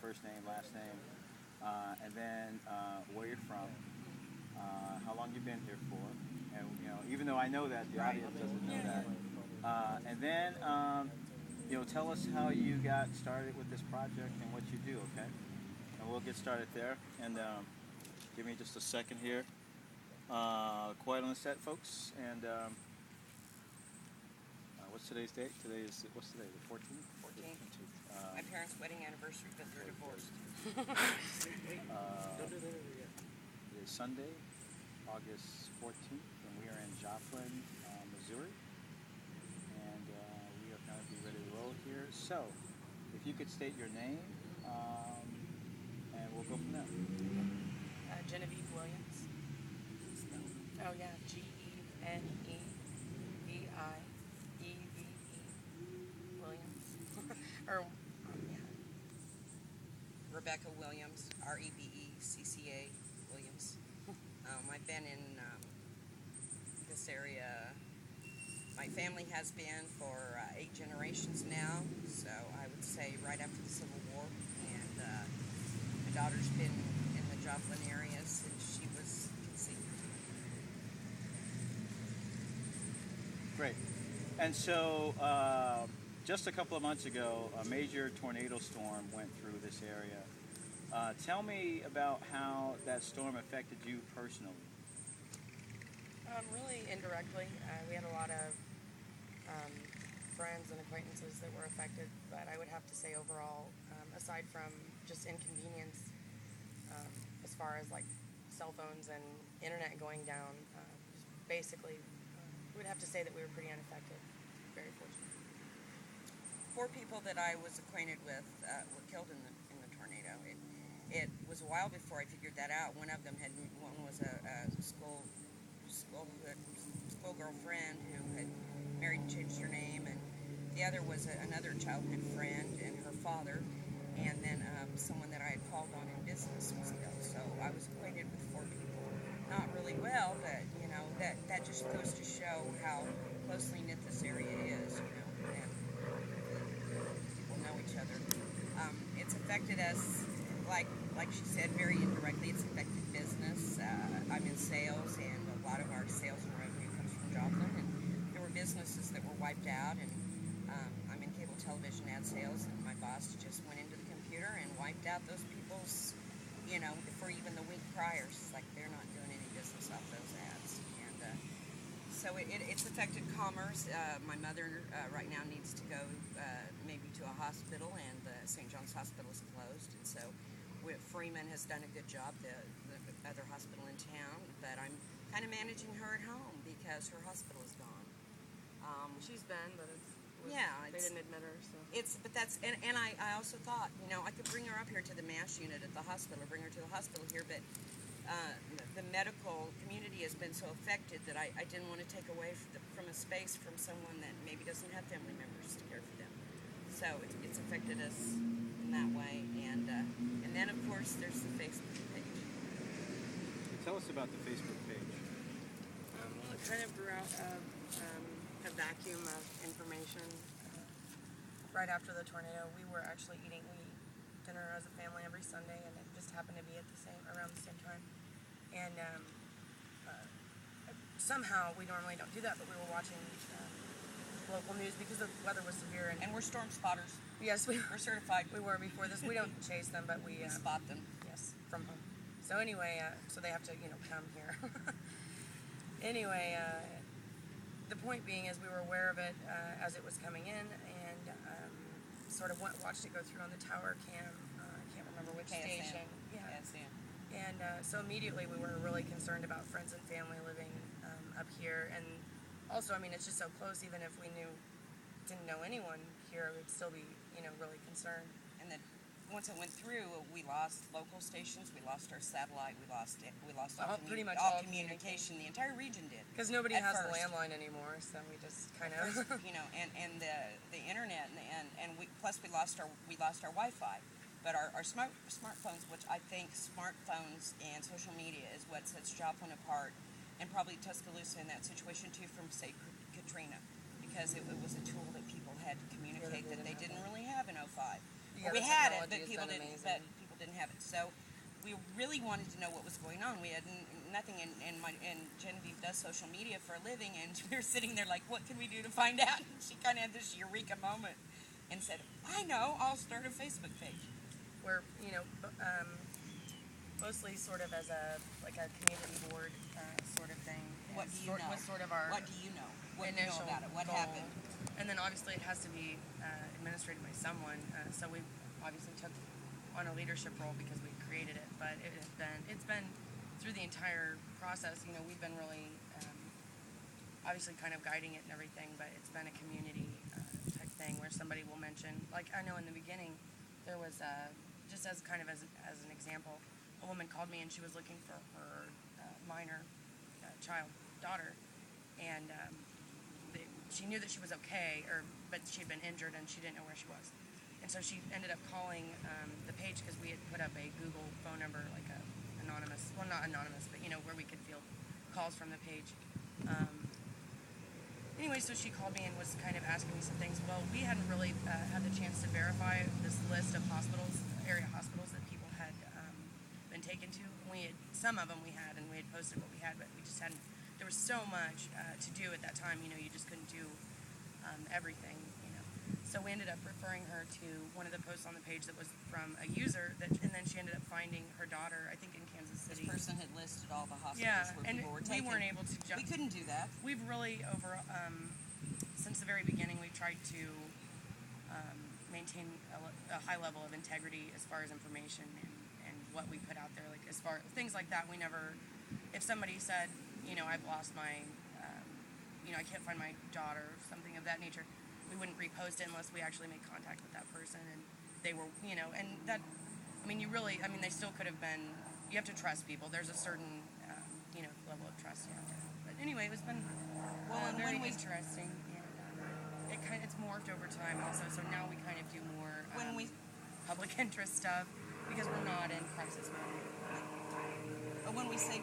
first name, last name, and then where you're from, how long you've been here for, and even though I know that, the audience doesn't know that. And then tell us how you got started with this project and what you do, okay? And we'll get started there. And give me just a second here. Quiet on the set, folks. And what's today's date? What's today? The 14th? 14th. My parents' wedding anniversary, but they're divorced. It's Sunday, August 14th, and we are in Joplin, Missouri. And we are going to be ready to roll here. So, if you could state your name, and we'll go from there. Genevieve Williams. Oh yeah, Genevieve Williams. or yeah. Rebecca Williams, Rebecca Williams. I've been in this area. My family has been for 8 generations now, so I would say right after the Civil War. And my daughter's been in the Joplin area since she was conceived. Great. And so, just a couple of months ago, a major tornado storm went through this area. Tell me about how that storm affected you personally. Really indirectly. We had a lot of friends and acquaintances that were affected, but I would have to say overall, aside from just inconvenience, as far as like cell phones and internet going down, basically, we would have to say that we were pretty unaffected. Very fortunate. 4 people that I was acquainted with were killed in the tornado. It was a while before I figured that out. One was a schoolgirl friend who had married and changed her name, and the other was another childhood friend and her father, and then someone that I had called on in business was killed. So I was acquainted with 4 people, not really well, but that just goes to show how closely knit this area is, and people know each other. It's affected us, like she said, very indirectly. It's affected business. I'm in sales, and a lot of our sales and revenue comes from Joplin, and there were businesses that were wiped out, and I'm in cable television ad sales, and my boss just went into the computer and wiped out those people's, for even the week prior. It's like they're not doing any business off those ads. And so it's affected commerce. My mother right now needs to go maybe to a hospital, and the St. John's Hospital is closed, and so Freeman has done a good job, the other hospital in town, but I'm kind of managing her at home because her hospital is gone. She's been, but they didn't admit her. So And I also thought, I could bring her up here to the MASH unit at the hospital, or bring her to the hospital here, but the medical community has been so affected that I didn't want to take away from a space from someone that maybe doesn't have family members to care for them. So it's affected us in that way, and then of course there's the Facebook page. Tell us about the Facebook page. Well, it kind of grew out of a vacuum of information. Right after the tornado, we were actually eating dinner as a family every Sunday, and it just happened to be around the same time. And somehow we normally don't do that, but we were watching local news because the weather was severe. And we're storm spotters. Yes, we're certified. We were before this. We don't chase them, but we spot them. Yes, from home. So anyway, so they have to come here. Anyway, the point being is we were aware of it as it was coming in, and sort of watched it go through on the tower cam. I can't remember which KSN. station. Yeah. KSN. And so immediately we were really concerned about friends and family living up here, and also, it's just so close. Even if we didn't know anyone here, we'd still be, really concerned. And then once it went through, we lost local stations, we lost our satellite, we lost pretty much all communication. The entire region did. Because nobody has a landline anymore, so we just kind of and the internet, and we lost our Wi-Fi. But our smartphones, which I think smartphones and social media is what sets Joplin apart, and probably Tuscaloosa in that situation too, from say Katrina, because it was a tool that people had to communicate that they didn't really have in '05. Yeah, we the had it, technology but has people been didn't. amazing. But people didn't have it. So we really wanted to know what was going on. We had nothing, and Genevieve does social media for a living, and we were sitting there like, what can we do to find out? And she kind of had this eureka moment and said, I know, I'll start a Facebook page. We're, mostly sort of as a community board sort of thing. What do you know? Was sort of our What do you know? What do you know initial about it? What goal. happened? And then obviously it has to be administrated by someone. So we obviously took on a leadership role because we created it. But it's been through the entire process. We've been really obviously kind of guiding it and everything. But it's been a community type thing where somebody will mention, like I know in the beginning, there was just as kind of as an example, a woman called me and she was looking for her minor daughter, and she knew that she was okay, but she had been injured and she didn't know where she was, and so she ended up calling the page because we had put up a Google phone number, like a anonymous, well not anonymous, but where we could field calls from the page. Anyway, so she called me and was kind of asking me some things. Well, we hadn't really had the chance to verify this list of hospitals, area hospitals that people had been taken to. Some of them we had, and we had posted what we had, but we just hadn't. There was so much to do at that time. You just couldn't do everything. So we ended up referring her to one of the posts on the page that was from a user, and then she ended up finding her daughter, I think in Kansas City. This person had listed all the hospitals where and people were we taken. weren't able to. We couldn't do that. We've really since the very beginning, we've tried to maintain a high level of integrity as far as information and what we put out there. Like as far things like that, we never. If somebody said, I've lost my, I can't find my daughter, something of that nature, we wouldn't repost it unless we actually made contact with that person and they were, and that. They still could have been. You have to trust people. There's a certain, level of trust you have to have. But anyway, it's been very interesting. And it's morphed over time also. So now we kind of do more public interest stuff because we're not in crisis mode. But when we say